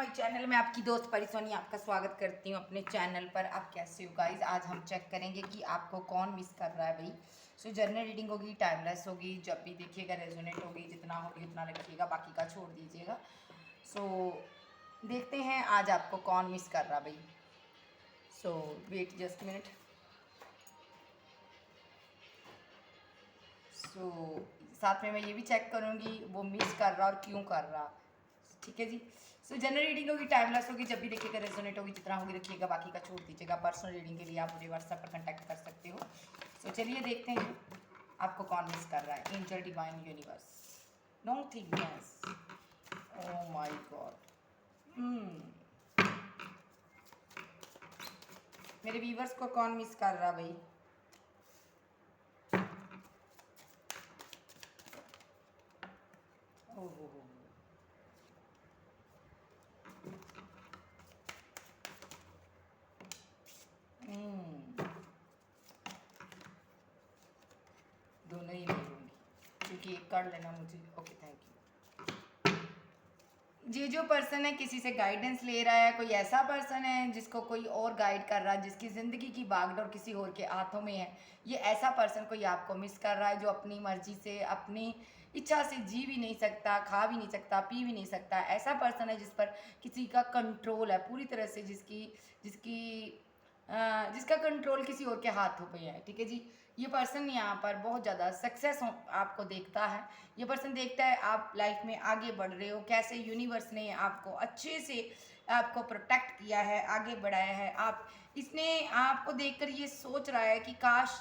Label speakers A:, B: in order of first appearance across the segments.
A: My channel में आपकी दोस्त परिसोनी आपका स्वागत करती हूँ अपने चैनल पर। आप कैसे हो गाइज? आज हम चेक करेंगे कि आपको कौन मिस कर रहा है भाई। सो जर्नल रीडिंग होगी, टाइमलेस होगी, जब भी देखिएगा रेजोनेट होगी, जितना होगी उतना रखिएगा, बाकी का छोड़ दीजिएगा। सो देखते हैं आज आपको कौन मिस कर रहा भाई। सो वेट जस्ट मिनट। सो साथ में मैं ये भी चेक करूँगी वो मिस कर रहा और क्यों कर रहा। ठीक है जी। सो जनरल रीडिंग होगी, टाइमलेस होगी, जब भी देखिएगा रेजोनेट होगी, जितना होगी रखिएगा, बाकी का छोड़ दीजिएगा। पर्सनल रीडिंग के लिए आप मुझे व्हाट्सएप पर कांटेक्ट कर सकते हो। सो चलिए देखते हैं आपको कौन मिस कर रहा है। Angel, divine, universe, no thingness, oh my God. मेरे व्यूवर्स को कौन मिस कर रहा भाई? ओहो, दोनों ही नहीं लूँगी क्योंकि एक कार्ड लेना मुझे। Okay, thank you. ये जो पर्सन है किसी से गाइडेंस ले रहा है, कोई ऐसा पर्सन है जिसको कोई और गाइड कर रहा है, जिसकी ज़िंदगी की बागडोर किसी और के हाथों में है। ये ऐसा पर्सन कोई आपको मिस कर रहा है जो अपनी मर्जी से, अपनी इच्छा से जी भी नहीं सकता, खा भी नहीं सकता, पी भी नहीं सकता। ऐसा पर्सन है जिस पर किसी का कंट्रोल है पूरी तरह से, जिसकी जिसकी जिसका कंट्रोल किसी और के हाथों पे है। ठीक है जी। ये पर्सन यहाँ पर बहुत ज़्यादा सक्सेस आपको देखता है। ये पर्सन देखता है आप लाइफ में आगे बढ़ रहे हो, कैसे यूनिवर्स ने आपको अच्छे से आपको प्रोटेक्ट किया है, आगे बढ़ाया है। आप इसने आपको देखकर ये सोच रहा है कि काश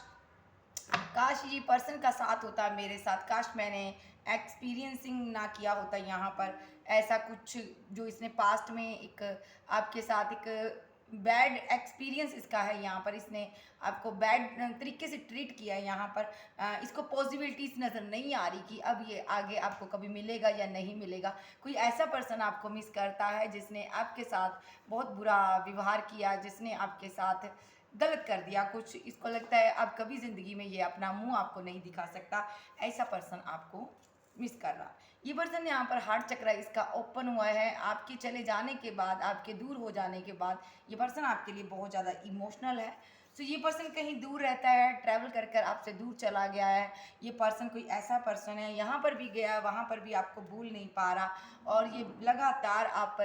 A: काश ये पर्सन का साथ होता मेरे साथ, काश मैंने एक्सपीरियंसिंग ना किया होता यहाँ पर ऐसा कुछ जो इसने पास्ट में एक आपके साथ एक बैड एक्सपीरियंस इसका है। यहाँ पर इसने आपको बैड तरीके से ट्रीट किया है। यहाँ पर इसको पॉसिबिलिटीज नज़र नहीं आ रही कि अब ये आगे आपको कभी मिलेगा या नहीं मिलेगा। कोई ऐसा पर्सन आपको मिस करता है जिसने आपके साथ बहुत बुरा व्यवहार किया, जिसने आपके साथ गलत कर दिया कुछ। इसको लगता है अब कभी ज़िंदगी में ये अपना मुंह आपको नहीं दिखा सकता। ऐसा पर्सन आपको मिस कर रहा। ये पर्सन यहाँ पर हार्ट चक्र इसका ओपन हुआ है। आपके चले जाने के बाद, आपके दूर हो जाने के बाद ये पर्सन आपके लिए बहुत ज़्यादा इमोशनल है। तो ये पर्सन कहीं दूर रहता है, ट्रैवल कर कर आपसे दूर चला गया है। ये पर्सन कोई ऐसा पर्सन है, यहाँ पर भी गया, वहाँ पर भी आपको भूल नहीं पा रहा और ये लगातार आप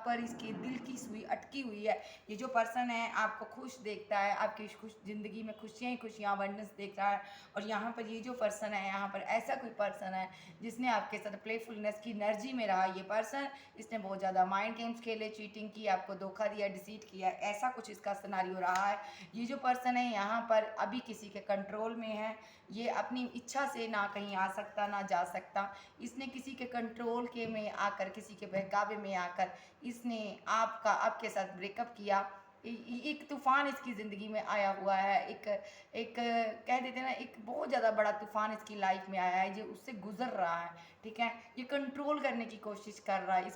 A: पर इसकी दिल की सुई अटकी हुई है। ये जो पर्सन है आपको खुश देखता है, आपकी खुश ज़िंदगी में खुशियाँ ही खुशियाँ अबंडेंस देख रहा है। और यहाँ पर ये जो पर्सन है, यहाँ पर ऐसा कोई पर्सन है जिसने आपके साथ प्लेफुलनेस की एनर्जी में रहा। ये पर्सन इसने बहुत ज़्यादा माइंड गेम्स खेले, चीटिंग की, आपको धोखा दिया, डिसीट किया, ऐसा कुछ इसका सिनेरियो रहा है। ये जो पर्सन है यहाँ पर अभी किसी के कंट्रोल में है। ये अपनी इच्छा से ना कहीं आ सकता ना जा सकता। इसने किसी के कंट्रोल के में आकर, किसी के बहकावे में आकर इसने आपके साथ ब्रेकअप किया। एक तूफान इसकी ज़िंदगी में आया हुआ है। एक एक कह देते हैं ना, एक बहुत ज़्यादा बड़ा तूफान इसकी लाइफ में आया है जो उससे गुजर रहा है। ठीक है। ये कंट्रोल करने की कोशिश कर रहा है।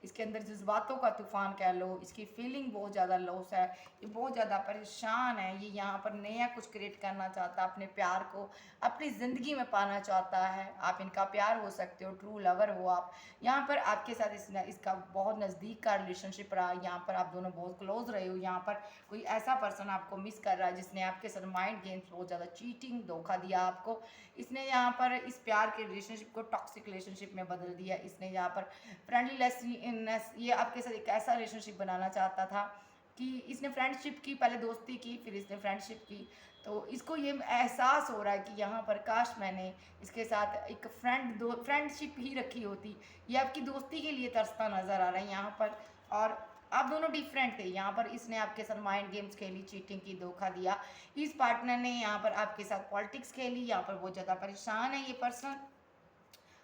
A: इसके अंदर जज्बातों का तूफान कह लो, इसकी फीलिंग बहुत ज़्यादा लॉस है। ये बहुत ज़्यादा परेशान है। ये यहाँ पर नया कुछ क्रिएट करना चाहता है, अपने प्यार को अपनी ज़िंदगी में पाना चाहता है। आप इनका प्यार हो सकते हो, ट्रू लवर हो आप। यहाँ पर आपके साथ इसका बहुत नज़दीक का रिलेशनशिप रहा। यहाँ पर आप दोनों बहुत क्लोज रहे हो। यहाँ पर कोई ऐसा पर्सन आपको मिस कर रहा है जिसने आपके साथ माइंड गेम्स, बहुत ज़्यादा चीटिंग, धोखा दिया आपको। इसने यहाँ पर इस प्यार के रिलेशनशिप को टॉक्सिक रिलेशनशिप में बदल दिया। इसने यहाँ पर फ्रेंडलीनेस, ये आपके साथ एक ऐसा रिलेशनशिप बनाना चाहता था कि इसने फ्रेंडशिप की, पहले दोस्ती की, फिर इसने फ्रेंडशिप की। तो इसको ये एहसास हो रहा है कि यहाँ पर काश मैंने इसके साथ एक फ्रेंडशिप ही रखी होती। ये आपकी दोस्ती के लिए तरसता नज़र आ रहा है यहाँ पर। और आप दोनों डिफरेंट थे। यहाँ पर इसने आपके साथ माइंड गेम्स खेली, चीटिंग की, धोखा दिया। इस पार्टनर ने यहाँ पर आपके साथ पॉलिटिक्स खेली। यहाँ पर बहुत ज़्यादा परेशान है ये पर्सन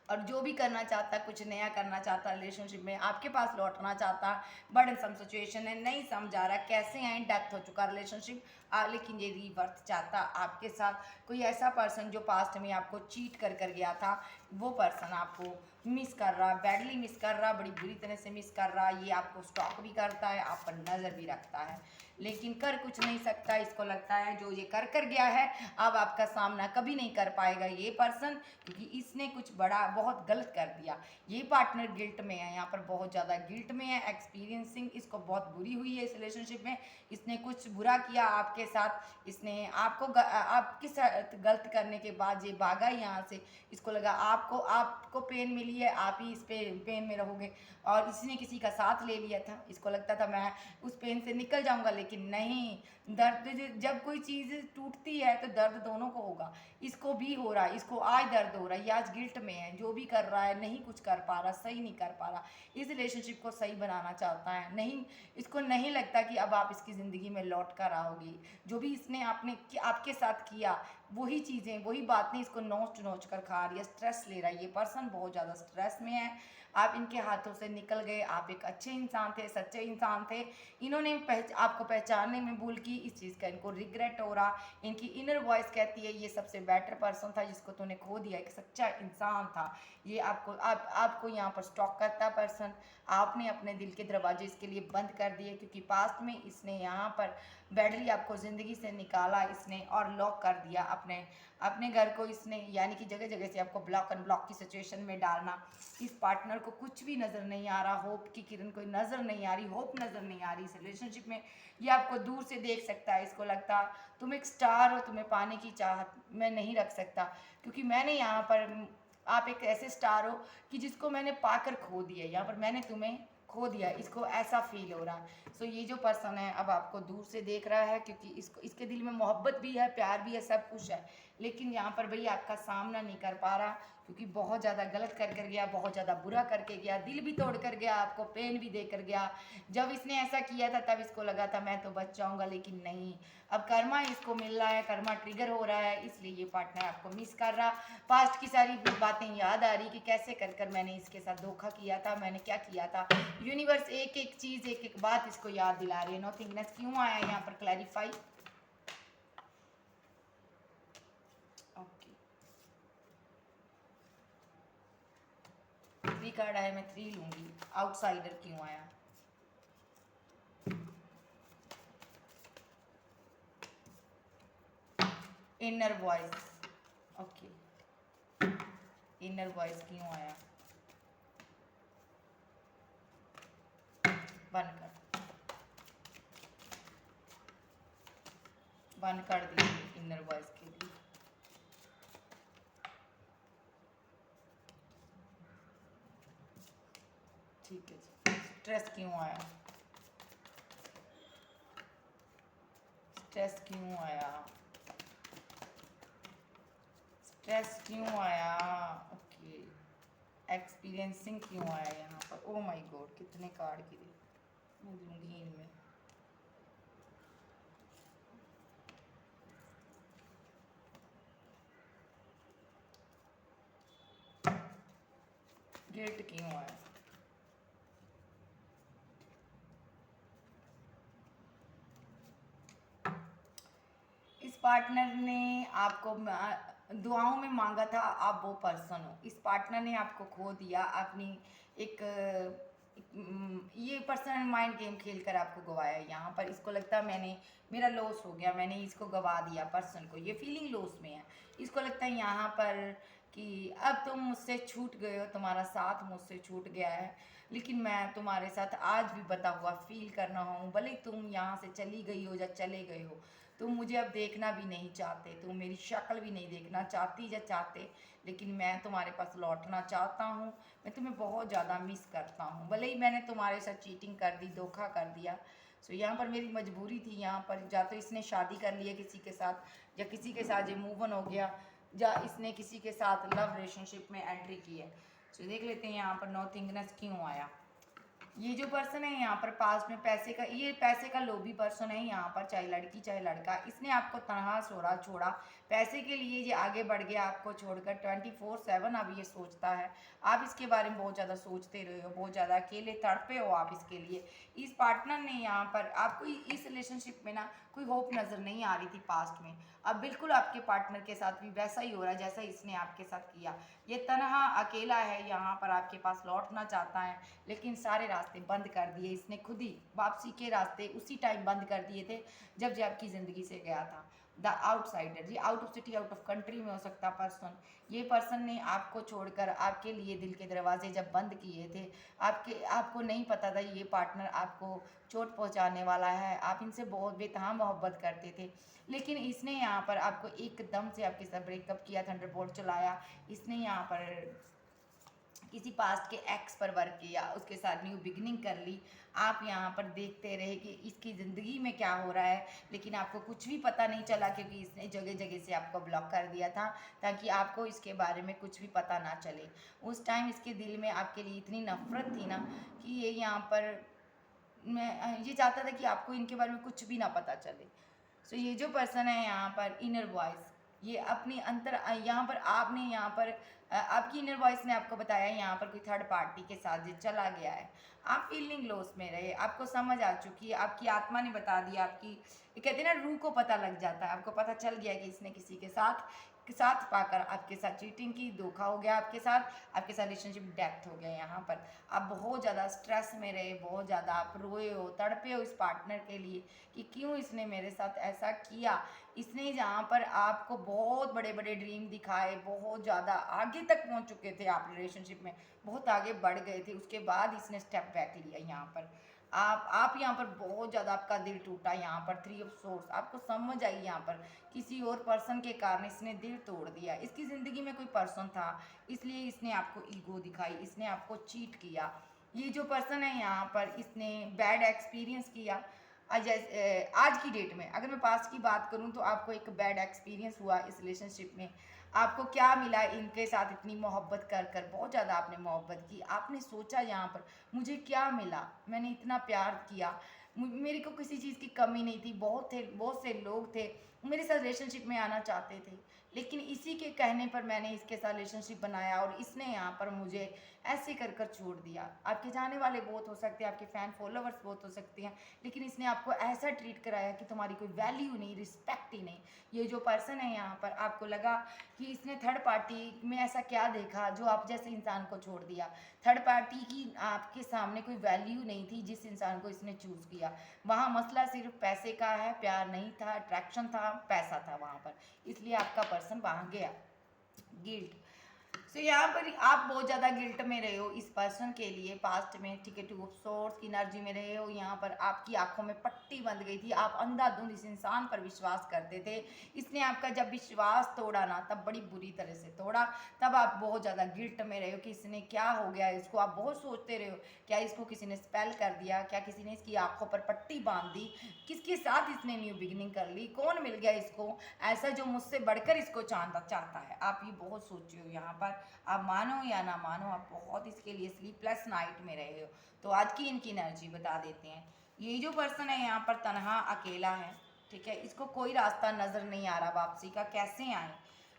A: और जो भी करना चाहता, कुछ नया करना चाहता रिलेशनशिप में, आपके पास लौटना चाहता। बट सम सिचुएशन है, नहीं समझा रहा कैसे हैं, डेथ हो चुका रिलेशनशिप। लेकिन ये रीबर्थ चाहता आपके साथ। कोई ऐसा पर्सन जो पास्ट में आपको चीट कर कर गया था, वो पर्सन आपको मिस कर रहा, बैडली मिस कर रहा, बड़ी बुरी तरह से मिस कर रहा। ये आपको स्टॉक भी करता है, आप पर नज़र भी रखता है, लेकिन कर कुछ नहीं सकता। इसको लगता है जो ये कर गया है अब आपका सामना कभी नहीं कर पाएगा ये पर्सन, क्योंकि इसने कुछ बड़ा बहुत गलत कर दिया। ये पार्टनर गिल्ट में है, यहाँ पर बहुत ज़्यादा गिल्ट में है। एक्सपीरियंसिंग इसको बहुत बुरी हुई है इस रिलेशनशिप में। इसने कुछ बुरा किया आपके साथ, इसने आपके साथ गलत करने के बाद ये भागा यहाँ से। इसको लगा आपको आपको पेन मिली है, आप ही इस पेन में रहोगे, और इसने किसी का साथ ले लिया था। इसको लगता था मैं उस पेन से निकल जाऊंगा, लेकिन नहीं। दर्द जब कोई चीज़ टूटती है तो दर्द दोनों को होगा। इसको भी हो रहा है, इसको आज दर्द हो रहा है, ये आज गिल्ट में है। जो भी कर रहा है नहीं कुछ कर पा रहा, सही नहीं कर पा रहा, इस रिलेशनशिप को सही बनाना चाहता है। नहीं, इसको नहीं लगता कि अब आप इसकी ज़िंदगी में लौट कर आओगी। जो भी इसने आपके साथ किया, वही चीज़ें वही बातें इसको नोच नोच कर खा रही है, स्ट्रेस ले रहा है। ये पर्सन बहुत ज़्यादा स्ट्रेस में है। आप इनके हाथों से निकल गए, आप एक अच्छे इंसान थे, सच्चे इंसान थे। इन्होंने आपको पहचानने में भूल की, इस चीज़ का इनको रिग्रेट हो रहा। इनकी इनर वॉइस कहती है ये सबसे बेटर पर्सन था जिसको तूने खो दिया, एक सच्चा इंसान था ये। आपको यहाँ पर स्टॉक करता पर्सन। आपने अपने दिल के दरवाजे इसके लिए बंद कर दिए, क्योंकि पास्ट में इसने यहाँ पर बैडली आपको ज़िंदगी से निकाला इसने, और लॉक कर दिया अपने घर को इसने, यानी कि जगह जगह से आपको ब्लॉक एंड ब्लॉक की सिचुएशन में डालना। इस पार्टनर को कुछ भी नज़र नहीं आ रहा, होप की किरण कोई नज़र नहीं आ रही, होप नज़र नहीं आ रही इस रिलेशनशिप में। ये आपको दूर से देख सकता है, इसको लगता तुम एक स्टार हो, तुम्हें पाने की चाहत मैं नहीं रख सकता, क्योंकि मैंने यहाँ पर आप एक ऐसे स्टार हो कि जिसको मैंने पाकर खो दिया, यहाँ पर मैंने तुम्हें खो दिया, इसको ऐसा फील हो रहा है। सो ये जो पर्सन है अब आपको दूर से देख रहा है, क्योंकि इसके दिल में मोहब्बत भी है, प्यार भी है, सब कुछ है, लेकिन यहाँ पर भैया आपका सामना नहीं कर पा रहा, क्योंकि बहुत ज़्यादा गलत कर गया, बहुत ज़्यादा बुरा करके गया, दिल भी तोड़ कर गया, आपको पेन भी दे कर गया। जब इसने ऐसा किया था तब इसको लगा था मैं तो बच जाऊँगा, लेकिन नहीं। अब कर्मा इसको मिल रहा है, कर्मा ट्रिगर हो रहा है, इसलिए ये पार्टनर आपको मिस कर रहा। पास्ट की सारी बातें याद आ रही कि कैसे कर कर मैंने इसके साथ धोखा किया था, मैंने क्या किया था। यूनिवर्स एक एक चीज़ एक एक बात इसको याद दिला रही है। नॉथिंगनेस क्यों आया यहाँ पर, क्लैरिफाई। ओके, 3 कार्ड आया, मैं 3 लूंगी। आउटसाइडर क्यों आया, inner voice. Okay, inner voice क्यों आया, बंद कर दीजिए इनर वॉइस के लिए। ठीक है जी। स्ट्रेस क्यों आया, स्ट्रेस क्यों आया, स्ट्रेस क्यों आया। ओके, एक्सपीरियंसिंग क्यों आया यहाँ पर। ओ माय गॉड, कितने कार्ड गिरे, मैं दूंगी इनमें। गिल्ट क्यों आया, इस पार्टनर ने आपको दुआओं में मांगा था, आप वो पर्सन हो। इस पार्टनर ने आपको खो दिया, अपनी एक ये पर्सन माइंड गेम खेल कर आपको गवाया। यहाँ पर इसको लगता है मेरा लॉस हो गया, मैंने इसको गवा दिया पर्सन को। ये फीलिंग लॉस में है। इसको लगता है यहाँ पर कि अब तुम मुझसे छूट गए हो, तुम्हारा साथ मुझसे छूट गया है, लेकिन मैं तुम्हारे साथ आज भी बता हुआ फील कर रहा हूँ। भले तुम यहाँ से चली गई हो या चले गए हो, तुम मुझे अब देखना भी नहीं चाहते, तुम मेरी शक्ल भी नहीं देखना चाहती या चाहते, लेकिन मैं तुम्हारे पास लौटना चाहता हूँ। मैं तुम्हें बहुत ज़्यादा मिस करता हूँ, भले ही मैंने तुम्हारे साथ चीटिंग कर दी, धोखा कर दिया। सो यहाँ पर मेरी मजबूरी थी। यहाँ पर या तो इसने शादी कर लिया किसी के साथ, या किसी के साथ ये मूव ऑन हो गया, या इसने किसी के साथ लव रिलेशनशिप में एंट्री की है। सो देख लेते हैं यहाँ पर नॉथिंगनेस क्यों आया। ये जो पर्सन है यहाँ पर पास्ट में पैसे का लोभी पर्सन है यहाँ पर, चाहे लड़की चाहे लड़का। इसने आपको तनहा छोड़ा छोड़ा पैसे के लिए, ये आगे बढ़ गया आपको छोड़कर। 24/7 अब ये सोचता है, आप इसके बारे में बहुत ज़्यादा सोचते रहे हो, बहुत ज़्यादा अकेले तड़पे हो आप इसके लिए। इस पार्टनर ने यहाँ पर आपको इस रिलेशनशिप में ना कोई होप नज़र नहीं आ रही थी पास्ट में। अब बिल्कुल आपके पार्टनर के साथ भी वैसा ही हो रहा है जैसा इसने आपके साथ किया। ये तनहा अकेला है यहाँ पर, आपके पास लौटना चाहता है, लेकिन सारे रास्ते बंद कर दिए इसने खुद ही। वापसी के रास्ते उसी टाइम बंद कर दिए थे जब ये आपकी ज़िंदगी से गया था। द आउटसाइडर, ये out of city out of country में हो सकता पर्सन। ये पर्सन ने आपको छोड़कर आपके लिए दिल के दरवाजे जब बंद किए थे, आपको नहीं पता था ये पार्टनर आपको चोट पहुंचाने वाला है। आप इनसे बहुत बेतहा मोहब्बत करते थे, लेकिन इसने यहाँ पर आपको एकदम से आपके साथ ब्रेकअप किया, थंडरबोल्ट चलाया। इसने यहाँ पर किसी पास्ट के एक्स पर वर्क किया, उसके साथ न्यू बिगनिंग कर ली। आप यहाँ पर देखते रहे कि इसकी ज़िंदगी में क्या हो रहा है, लेकिन आपको कुछ भी पता नहीं चला, क्योंकि इसने जगह जगह से आपको ब्लॉक कर दिया था ताकि आपको इसके बारे में कुछ भी पता ना चले। उस टाइम इसके दिल में आपके लिए इतनी नफरत थी ना कि ये यहाँ पर ये चाहता था कि आपको इनके बारे में कुछ भी ना पता चले। सो ये जो पर्सन है यहाँ पर इनर वॉइस, ये अपनी यहाँ पर आपने यहाँ पर आपकी इनर वॉइस ने आपको बताया यहाँ पर कोई थर्ड पार्टी के साथ ये चला गया है। आप फीलिंग लॉस में रहे, आपको समझ आ चुकी है, आपकी आत्मा ने बता दिया, आपकी ये कहते हैं ना रूह को पता लग जाता है। आपको पता चल गया कि इसने किसी के साथ पाकर आपके साथ चीटिंग की, धोखा हो गया आपके साथ रिलेशनशिप डेथ हो गया। यहाँ पर आप बहुत ज़्यादा स्ट्रेस में रहे, बहुत ज़्यादा आप रोए हो, तड़पे हो इस पार्टनर के लिए कि क्यों इसने मेरे साथ ऐसा किया। इसने जहाँ पर आपको बहुत बड़े बड़े ड्रीम दिखाए, बहुत ज़्यादा आगे तक पहुँच चुके थे आप रिलेशनशिप में, बहुत आगे बढ़ गए थे, उसके बाद इसने स्टेप बैक लिया। यहाँ पर आप यहाँ पर बहुत ज़्यादा आपका दिल टूटा। यहाँ पर 3 ऑफ सोर्स आपको समझ आई, यहाँ पर किसी और पर्सन के कारण इसने दिल तोड़ दिया। इसकी ज़िंदगी में कोई पर्सन था, इसलिए इसने आपको ईगो दिखाई, इसने आपको चीट किया। ये जो पर्सन है यहाँ पर इसने बैड एक्सपीरियंस किया। आज की डेट में अगर मैं पास्ट की बात करूँ तो आपको एक बैड एक्सपीरियंस हुआ इस रिलेशनशिप में। आपको क्या मिला इनके साथ इतनी मोहब्बत कर कर, बहुत ज़्यादा आपने मोहब्बत की। आपने सोचा यहाँ पर मुझे क्या मिला, मैंने इतना प्यार किया, मेरे को किसी चीज़ की कमी नहीं थी। बहुत से लोग थे मेरे साथ रिलेशनशिप में आना चाहते थे, लेकिन इसी के कहने पर मैंने इसके साथ रिलेशनशिप बनाया और इसने यहाँ पर मुझे ऐसे कर कर छोड़ दिया। आपके जाने वाले बहुत हो सकते हैं, आपके फ़ैन फॉलोवर्स बहुत हो सकते हैं, लेकिन इसने आपको ऐसा ट्रीट कराया कि तुम्हारी कोई वैल्यू नहीं, रिस्पेक्ट ही नहीं। ये जो पर्सन है यहाँ पर आपको लगा कि इसने थर्ड पार्टी में ऐसा क्या देखा जो आप जैसे इंसान को छोड़ दिया। थर्ड पार्टी की आपके सामने कोई वैल्यू नहीं थी जिस इंसान को इसने चूज़ किया। वहाँ मसला सिर्फ पैसे का है, प्यार नहीं था, अट्रैक्शन था, पैसा था वहाँ पर, इसलिए आपका पर्सन वहाँ गया। गिल्ट, सो यहाँ पर आप बहुत ज़्यादा गिल्ट में रहे हो इस पर्सन के लिए पास्ट में, ठीक है। 2 ऑफ सोर्स की एनर्जी में रहे हो। यहाँ पर आपकी आंखों में पट्टी बंध गई थी, आप अंधाधुंध इस इंसान पर विश्वास करते थे। इसने आपका जब विश्वास तोड़ा ना, तब बड़ी बुरी तरह से तोड़ा। तब आप बहुत ज़्यादा गिल्ट में रहे हो कि इसने क्या हो गया इसको। आप बहुत सोचते रहे हो, क्या इसको किसी ने स्पेल कर दिया, क्या किसी ने इसकी आंखों पर पट्टी बांध दी, किसके साथ इसने न्यू बिगिनिंग कर ली, कौन मिल गया इसको ऐसा जो मुझसे बढ़कर इसको चाहता है। आप ये बहुत सोचे हो यहाँ पर। आप मानो या ना मानो, आप बहुत इसके लिए स्लीपलेस नाइट में रहे हो। तो आज की इनकी एनर्जी बता देते हैं। ये जो पर्सन है यहाँ पर तनहा अकेला है, ठीक है। इसको कोई रास्ता नज़र नहीं आ रहा वापसी का, कैसे आए।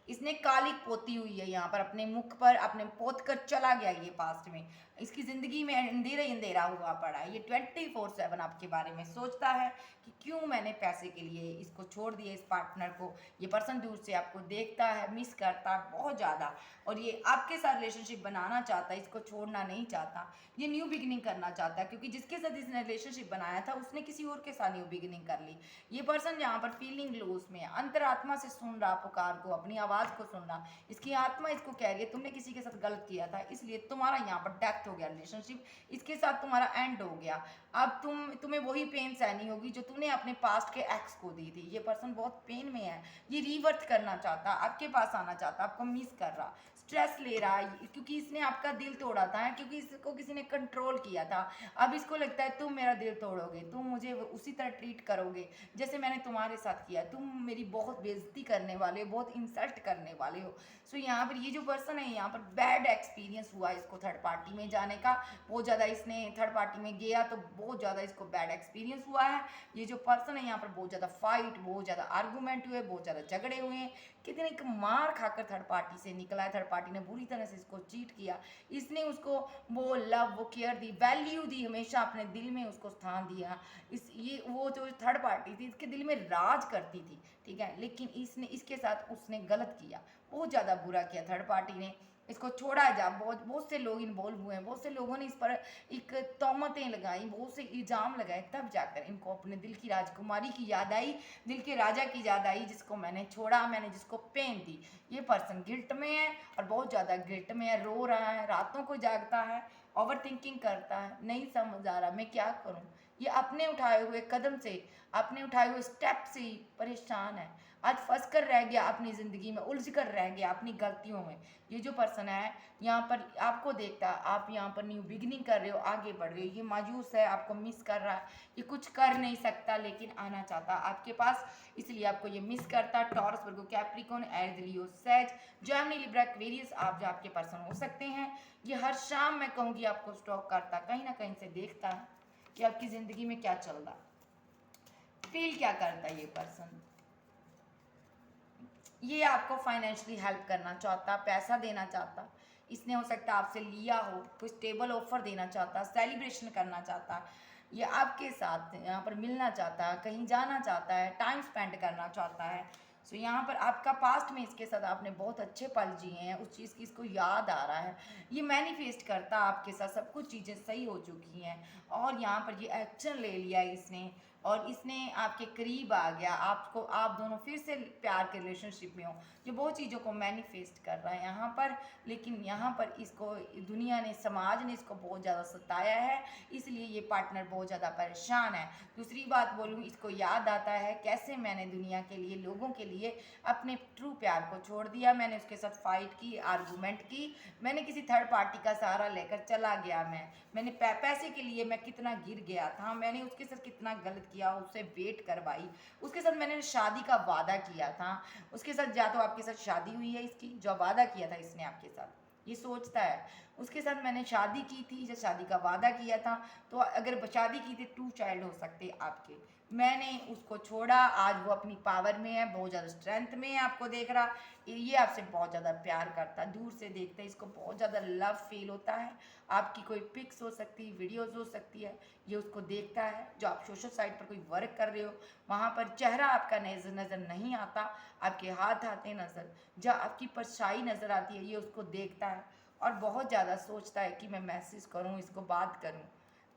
A: इसने कालिक पोती हुई है यहाँ पर अपने मुख पर, अपने पोत कर चला गया ये पास्ट में। इसकी ज़िंदगी में अंधेरा ही अंधेरा हुआ पड़ा है। ये 24/7 आपके बारे में सोचता है कि क्यों मैंने पैसे के लिए इसको छोड़ दिया, इस पार्टनर को। ये पर्सन दूर से आपको देखता है, मिस करता है बहुत ज़्यादा, और ये आपके साथ रिलेशनशिप बनाना चाहता है, इसको छोड़ना नहीं चाहता। ये न्यू बिगिनिंग करना चाहता है, क्योंकि जिसके साथ इसने रिलेशनशिप बनाया था उसने किसी और के साथ न्यू बिगिनिंग कर ली। ये पर्सन यहाँ पर फीलिंग लॉस में है, अंतरात्मा से सुन रहा पुकार को, अपनी आवाज़ को सुन रहा। इसकी आत्मा इसको कह रही है तुमने किसी के साथ गलत किया था, इसलिए तुम्हारा यहाँ पर डेथ हो गया, रिलेशनशिप इसके साथ तुम्हारा एंड हो गया। अब तुम्हें वही पेन सहनी होगी जो तुमने अपने पास्ट के एक्स को दी थी। ये पर्सन बहुत पेन में है, ये रीवर्थ करना चाहता, आपके पास आना चाहता, आपको मिस कर रहा। स्ट्रेस ले रहा है, क्योंकि इसने आपका दिल तोड़ा था, क्योंकि इसको किसी ने कंट्रोल किया था। अब इसको लगता है तुम मेरा दिल तोड़ोगे, तुम मुझे उसी तरह ट्रीट करोगे जैसे मैंने तुम्हारे साथ किया, तुम मेरी बहुत बेइज्जती करने वाले हो, बहुत इंसल्ट करने वाले हो। सो यहाँ पर ये जो पर्सन है, यहाँ पर बैड एक्सपीरियंस हुआ इसको थर्ड पार्टी में जाने का। बहुत ज़्यादा इसने थर्ड पार्टी में गया तो बहुत ज़्यादा इसको बैड एक्सपीरियंस हुआ है। ये जो पर्सन है यहाँ पर बहुत ज़्यादा फाइट, बहुत ज़्यादा आर्गूमेंट हुए, बहुत ज़्यादा झगड़े हुए हैं, कितने एक मार खाकर थर्ड पार्टी से निकला है। थर्ड पार्टी ने बुरी तरह से इसको चीट किया। इसने उसको वो लव, वो केयर दी, वैल्यू दी, हमेशा अपने दिल में उसको स्थान दिया। इस ये वो जो थर्ड पार्टी थी इसके दिल में राज करती थी, ठीक है, लेकिन इसने इसके साथ उसने गलत किया, बहुत ज़्यादा बुरा किया। थर्ड पार्टी ने इसको छोड़ा जा, बहुत से लोग इन्वॉल्व हुए हैं, बहुत से लोगों ने इस पर एक तोहमतें लगाई, बहुत से इल्ज़ाम लगाए, तब जाकर इनको अपने दिल की राजकुमारी की याद आई, दिल के राजा की याद आई, जिसको मैंने छोड़ा, मैंने जिसको पेन दी। ये पर्सन गिल्ट में है और बहुत ज़्यादा गिल्ट में है, रो रहा है, रातों को जागता है, ओवर थिंकिंग करता है, नहीं समझ आ रहा मैं क्या करूँ। ये अपने उठाए हुए कदम से, अपने उठाए हुए स्टेप से ही परेशान है। आज फंस कर रह गया अपनी ज़िंदगी में, उलझ कर रह गया अपनी गलतियों में। ये जो पर्सन है यहाँ पर आपको देखता, आप यहाँ पर न्यू बिगिनिंग कर रहे हो, आगे बढ़ रहे हो, ये मायूस है, आपको मिस कर रहा है, ये कुछ कर नहीं सकता लेकिन आना चाहता आपके पास, इसलिए आपको ये मिस करता। टॉरस, वर्गो, कैप्रिकॉर्न, एरीज, लियो, सेज, जेमिनी, लिब्रा, एक्वेरियस आप जो आपके पर्सन हो सकते हैं। ये हर शाम मैं कहूँगी आपको स्टॉक करता, कहीं ना कहीं से देखता है कि आपकी ज़िंदगी में क्या चल रहा, फील क्या करता है ये पर्सन। ये आपको फाइनेंशियली हेल्प करना चाहता, पैसा देना चाहता, इसने हो सकता है आपसे लिया हो, कोई स्टेबल ऑफर देना चाहता, सेलिब्रेशन करना चाहता, ये आपके साथ यहाँ पर मिलना चाहता है, कहीं जाना चाहता है, टाइम स्पेंड करना चाहता है। सो यहाँ पर आपका पास्ट में इसके साथ आपने बहुत अच्छे पल जिए हैं, उस चीज़ की इसको याद आ रहा है, ये मैनिफेस्ट करता आपके साथ सब कुछ चीज़ें सही हो चुकी हैं और यहाँ पर ये एक्शन ले लिया इसने और इसने आपके करीब आ गया, आपको, आप दोनों फिर से प्यार के रिलेशनशिप में हो। ये बहुत चीज़ों को मैनिफेस्ट कर रहा है यहाँ पर, लेकिन यहाँ पर इसको दुनिया ने, समाज ने इसको बहुत ज़्यादा सताया है, इसलिए ये पार्टनर बहुत ज़्यादा परेशान है। दूसरी बात बोलूँ, इसको याद आता है कैसे मैंने दुनिया के लिए, लोगों के लिए अपने ट्रू प्यार को छोड़ दिया, मैंने उसके साथ फाइट की, आर्गूमेंट की, मैंने किसी थर्ड पार्टी का सहारा लेकर चला गया, मैंने पैसे के लिए मैं कितना गिर गया था, मैंने उसके साथ कितना गलत किया, उससे वेट करवाई, उसके साथ मैंने शादी का वादा किया था, उसके साथ या तो आपके साथ शादी हुई है इसकी, जो वादा किया था इसने आपके साथ, ये सोचता है उसके साथ मैंने शादी की थी, जब शादी का वादा किया था, तो अगर शादी की थी 2 चाइल्ड हो सकते आपके, मैंने उसको छोड़ा, आज वो अपनी पावर में है, बहुत ज़्यादा स्ट्रेंथ में है, आपको देख रहा, ये आपसे बहुत ज़्यादा प्यार करता है, दूर से देखते हैं इसको बहुत ज़्यादा लव फील होता है। आपकी कोई पिक्स हो सकती है, वीडियोज़ हो सकती है, ये उसको देखता है, जो आप सोशल साइट पर कोई वर्क कर रहे हो वहाँ पर चेहरा आपका नज़र नहीं आता, आपके हाथ आते नज़र, जहाँ आपकी परछाई नज़र आती है, ये उसको देखता है और बहुत ज़्यादा सोचता है कि मैं मैसेज करूँ, इसको बात करूँ,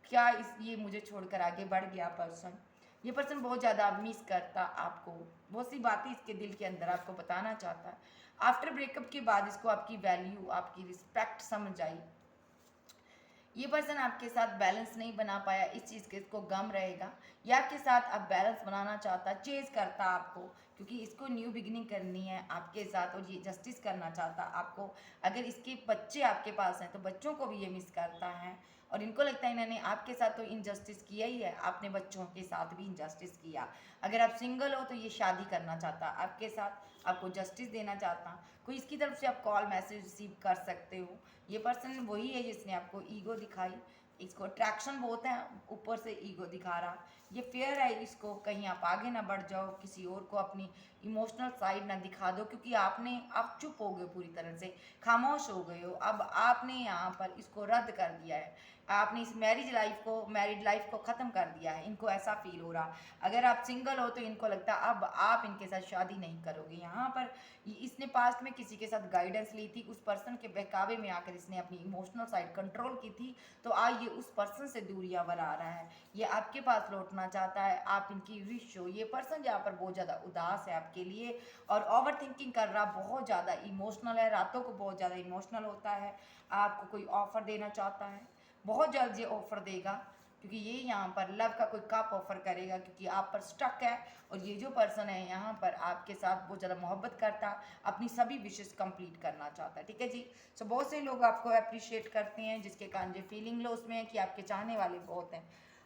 A: क्या इस ये मुझे छोड़कर आगे बढ़ गया पर्सन। ये पर्सन बहुत ज़्यादा मिस करता आपको, बहुत सी बातें इसके दिल के अंदर आपको बताना चाहता है। आफ्टर ब्रेकअप के बाद इसको आपकी वैल्यू, आपकी रिस्पेक्ट समझ आई। ये पर्सन आपके साथ बैलेंस नहीं बना पाया, इस चीज़ के इसको गम रहेगा। ये आपके साथ अब बैलेंस बनाना चाहता, चेज करता आपको, क्योंकि इसको न्यू बिगिनिंग करनी है आपके साथ और ये जस्टिस करना चाहता आपको। अगर इसके बच्चे आपके पास हैं तो बच्चों को भी ये मिस करता है और इनको लगता है इन्होंने आपके साथ तो इनजस्टिस किया ही है, आपने बच्चों के साथ भी इनजस्टिस किया। अगर आप सिंगल हो तो ये शादी करना चाहता आपके साथ, आपको जस्टिस देना चाहता, कोई इसकी तरफ से आप कॉल मैसेज रिसीव कर सकते हो। ये पर्सन वही है जिसने आपको ईगो दिखाई, इसको अट्रैक्शन बहुत है, ऊपर से ईगो दिखा रहा, ये फेयर है इसको, कहीं आप आगे ना बढ़ जाओ, किसी और को अपनी इमोशनल साइड ना दिखा दो, क्योंकि आप चुप हो गए, पूरी तरह से खामोश हो गए हो, अब आपने यहाँ पर इसको रद्द कर दिया है, आपने इस मैरिड लाइफ को ख़त्म कर दिया है, इनको ऐसा फील हो रहा। अगर आप सिंगल हो तो इनको लगता है अब आप इनके साथ शादी नहीं करोगे। यहाँ पर इसने पास्ट में किसी के साथ गाइडेंस ली थी, उस पर्सन के बहकावे में आकर इसने अपनी इमोशनल साइड कंट्रोल की थी, तो आज ये उस पर्सन से दूरियां बना रहा है, ये आपके पास लौटना चाहता है, आप इनकी विश हो। ये पर्सन यहाँ पर बहुत ज़्यादा उदास है आपके लिए और ओवर थिंकिंग कर रहा, बहुत ज़्यादा इमोशनल है, रातों को बहुत ज़्यादा इमोशनल होता है, आपको कोई ऑफ़र देना चाहता है, बहुत जल्द ये ऑफ़र देगा, क्योंकि ये यहाँ पर लव का कोई कप ऑफर करेगा, क्योंकि आप पर स्टक है। और ये जो पर्सन है यहाँ पर आपके साथ बहुत ज़्यादा मोहब्बत करता, अपनी सभी विशेष कंप्लीट करना चाहता है, ठीक है जी। सो बहुत से लोग आपको अप्रिशिएट करते हैं, जिसके कारण ये फीलिंग लो उसमें है कि आपके चाहने वाले बहुत हैं,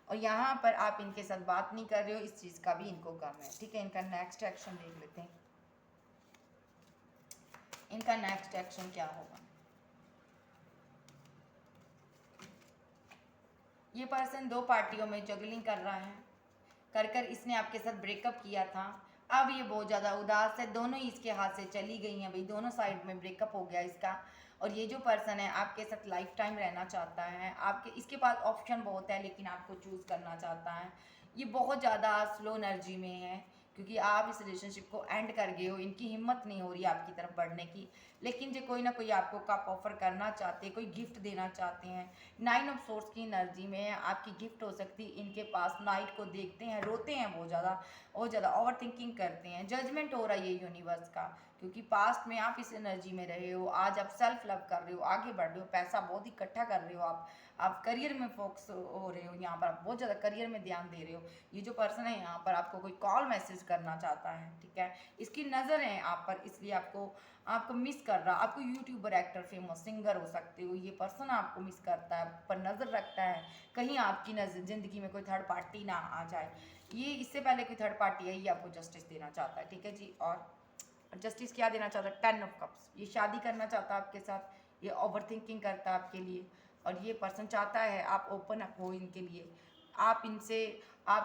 A: और यहाँ पर आप इनके साथ बात नहीं कर रहे हो, इस चीज़ का भी इनको गम है, ठीक है। इनका नेक्स्ट एक्शन देख लेते हैं, इनका नेक्स्ट एक्शन क्या होगा। ये पर्सन दो पार्टियों में जगलिंग कर रहा है, कर कर इसने आपके साथ ब्रेकअप किया था। अब ये बहुत ज़्यादा उदास है, दोनों ही इसके हाथ से चली गई हैं भाई, दोनों साइड में ब्रेकअप हो गया इसका। और ये जो पर्सन है आपके साथ लाइफ टाइम रहना चाहता है, आपके इसके पास ऑप्शन बहुत है लेकिन आपको चूज़ करना चाहता है। ये बहुत ज़्यादा स्लो एनर्जी में है, क्योंकि आप इस रिलेशनशिप को एंड कर गए हो, इनकी हिम्मत नहीं हो रही आपकी तरफ बढ़ने की। लेकिन जो कोई ना कोई आपको कप ऑफर करना चाहते हैं, कोई गिफ्ट देना चाहते हैं। 9 ऑफ सोर्स की एनर्जी में आपकी गिफ्ट हो सकती है इनके पास। नाइट को देखते हैं, रोते हैं बहुत ज़्यादा ओवर थिंकिंग करते हैं। जजमेंट हो रहा है ये यूनिवर्स का, क्योंकि पास्ट में आप इस एनर्जी में रहे हो, आज आप सेल्फ लव कर रहे हो, आगे बढ़ रहे हो, पैसा बहुत इकट्ठा कर रहे हो, आप करियर में फोकस हो रहे हो, यहाँ पर आप बहुत ज़्यादा करियर में ध्यान दे रहे हो। ये जो पर्सन है यहाँ पर आपको कोई कॉल मैसेज करना चाहता है, ठीक है। इसकी नज़र है आप पर, इसलिए आपको आपको मिस कर रहा। आपको यूट्यूबर, एक्टर, फेमस सिंगर हो सकते हो, ये पर्सन आपको मिस करता है, पर नज़र रखता है कहीं आपकी नज़र ज़िंदगी में कोई थर्ड पार्टी ना आ जाए। ये इससे पहले कोई थर्ड पार्टी है, ये आपको जस्टिस देना चाहता है, ठीक है जी। और जस्टिस क्या देना चाहता है, 10 ऑफ कप्स। ये शादी करना चाहता है आपके साथ, ये ओवर थिंकिंग करता है आपके लिए, और ये पर्सन चाहता है आप ओपन अप हो इनके लिए। आप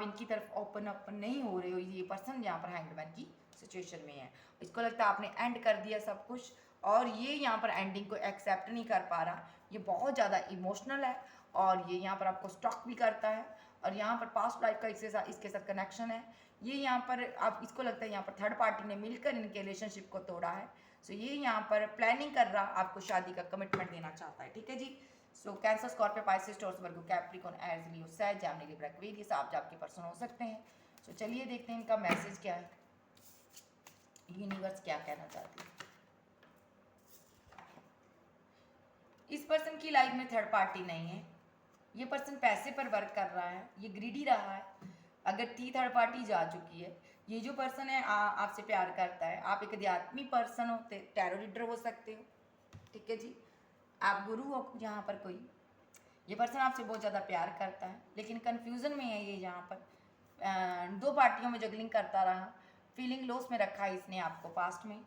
A: इनकी तरफ ओपन अप नहीं हो रहे हो। ये पर्सन यहाँ पर हैंगमैन की सिचुएशन में है, इसको लगता है आपने एंड कर दिया सब कुछ, और ये यहाँ पर एंडिंग को एक्सेप्ट नहीं कर पा रहा। ये बहुत ज़्यादा इमोशनल है, और ये यहाँ पर आपको स्टॉक भी करता है, और यहाँ पर पास्ट लाइफ का इसके साथ कनेक्शन है। ये यहाँ पर आप इसको लगता है यहाँ पर थर्ड पार्टी ने मिलकर इनके रिलेशनशिप को तोड़ा है। सो ये यहाँ पर प्लानिंग कर रहा, आपको शादी का कमिटमेंट देना चाहता है, ठीक है जी। सो कैंसर, स्कॉर्पियो, पाइसेस, टॉरस, वर्गो, कैप्रिकॉर्न, एरीज, लियो, सैज, जेमिनी, लिब्रा, एक्वेरियस आप आपके पर्सन हो सकते हैं। सो चलिए देखते हैं इनका मैसेज क्या है, यूनिवर्स क्या कहना चाहती है। इस पर्सन की लाइफ में थर्ड पार्टी नहीं है। ये पर्सन पैसे पर वर्क कर रहा है, ये ग्रीडी रहा है, अगर थर्ड पार्टी जा चुकी है। ये जो पर्सन है आपसे प्यार करता है। आप एक आध्यात्मिक पर्सन हो, टैरो रीडर हो सकते हो, ठीक है जी। आप गुरु हो यहाँ पर कोई। ये पर्सन आपसे बहुत ज़्यादा प्यार करता है, लेकिन कन्फ्यूज़न में है ये यहाँ पर। दो पार्टियों में जगलिंग करता रहा, फीलिंग लॉस में रखा है इसने आपको पास्ट में,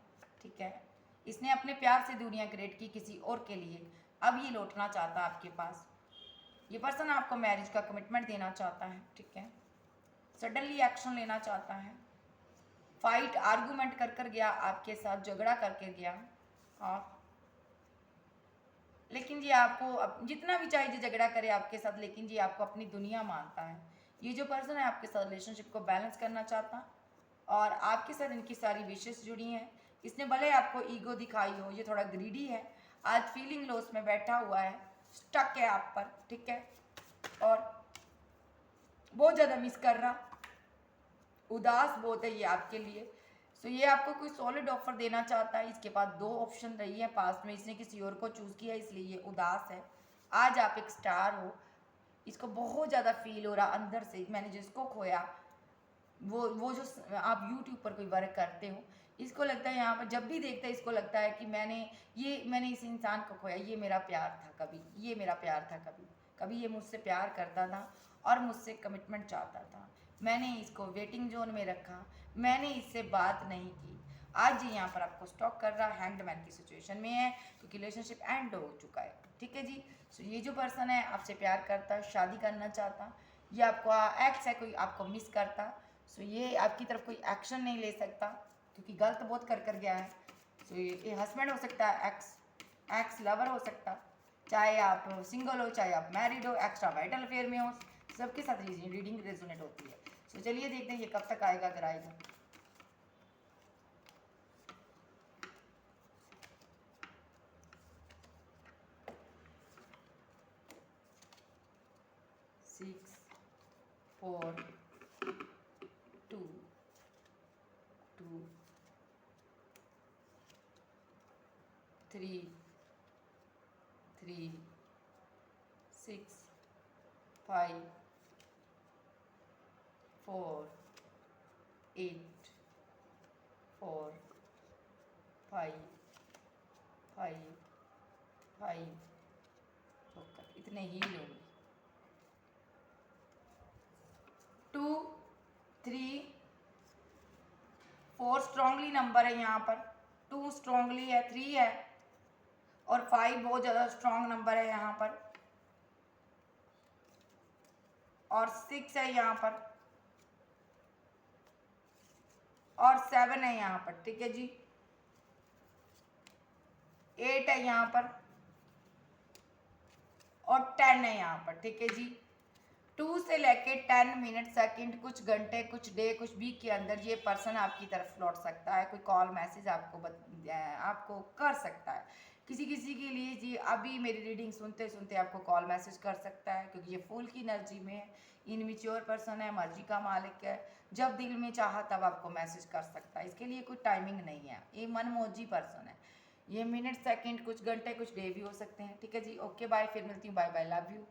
A: ठीक है। इसने अपने प्यार से दुनिया क्रिएट की किसी और के लिए, अब ये लौटना चाहता है आपके पास। ये पर्सन आपको मैरिज का कमिटमेंट देना चाहता है, ठीक है। सडनली एक्शन लेना चाहता है। फाइट आर्गूमेंट कर गया आपके साथ, झगड़ा करके गया, और लेकिन ये आपको जितना भी चाहे झगड़ा करे आपके साथ, लेकिन ये आपको अपनी दुनिया मानता है। ये जो पर्सन है आपके साथ रिलेशनशिप को बैलेंस करना चाहता, और आपके साथ इनकी सारी विशेष जुड़ी हैं। इसने भले आपको ईगो दिखाई हो, ये थोड़ा ग्रीडी है, आज फीलिंग लॉस में बैठा हुआ है, स्टक है आप पर, ठीक है, और बहुत ज़्यादा मिस कर रहा, उदास बहुत है ये आपके लिए। सो ये आपको कोई सॉलिड ऑफर देना चाहता है। इसके पास दो ऑप्शन रही है पास्ट में, इसने किसी और को चूज़ किया, इसलिए ये उदास है। आज आप एक स्टार हो, इसको बहुत ज़्यादा फील हो रहा अंदर से, मैंने जिसको खोया। वो जो आप यूट्यूब पर कोई वर्क करते हो, इसको लगता है यहाँ पर जब भी देखता है, इसको लगता है कि मैंने इस इंसान को खोया, ये मेरा प्यार था कभी, ये मेरा प्यार था कभी, कभी ये मुझसे प्यार करता था और मुझसे कमिटमेंट चाहता था। मैंने इसको वेटिंग जोन में रखा, मैंने इससे बात नहीं की। आज ये यहाँ पर आपको स्टॉक कर रहा, हैंगमैन की सिचुएशन में है, क्योंकि रिलेशनशिप एंड हो चुका है, ठीक है जी। सो ये जो पर्सन है आपसे प्यार करता, शादी करना चाहता, ये आपको एक्स है, कोई आपको मिस करता। सो ये आपकी तरफ कोई एक्शन नहीं ले सकता, क्योंकि गलत बहुत कर गया है। सो ये हस्बैंड हो सकता है, एक्स लवर हो सकता, चाहे आप सिंगल हो, चाहे आप मैरिड हो, एक्स्ट्रा वाइटल अफेयर में हो, सबके साथ रीडिंग रेजोनेट होती है। सो चलिए देखते हैं ये कब तक आएगा, अगर आएगा। सिक्स, 4, 2, 2, 3, 3, 6, 5, 4 8 4 5 5 5 इतने ही लूँगी। 2 3 4 स्ट्रांगली नंबर है यहाँ पर, 2 स्ट्रांगली है, 3 है और 5 बहुत ज़्यादा स्ट्रांग नंबर है यहाँ पर, और 6 है यहाँ पर, और 7 है यहाँ पर। ठीक है जी, 8 है यहाँ पर और 10 है यहाँ पर। ठीक है जी, 2 से लेके 10 मिनट, सेकंड, कुछ घंटे, कुछ डे, कुछ वीक के अंदर ये पर्सन आपकी तरफ लौट सकता है। कोई कॉल मैसेज आपको कर सकता है। किसी किसी के लिए जी अभी मेरी रीडिंग सुनते सुनते आपको कॉल मैसेज कर सकता है, क्योंकि ये फूल की एनर्जी में है, इनमेच्योर पर्सन है, मर्जी का मालिक है, जब दिल में चाहा तब आपको मैसेज कर सकता है। इसके लिए कोई टाइमिंग नहीं है, ये मनमौजी पर्सन है। ये मिनट, सेकंड, कुछ घंटे, कुछ डे भी हो सकते हैं। ठीक है जी, ओके बाय, फिर मिलती हूँ, बाय बाय, लव यू।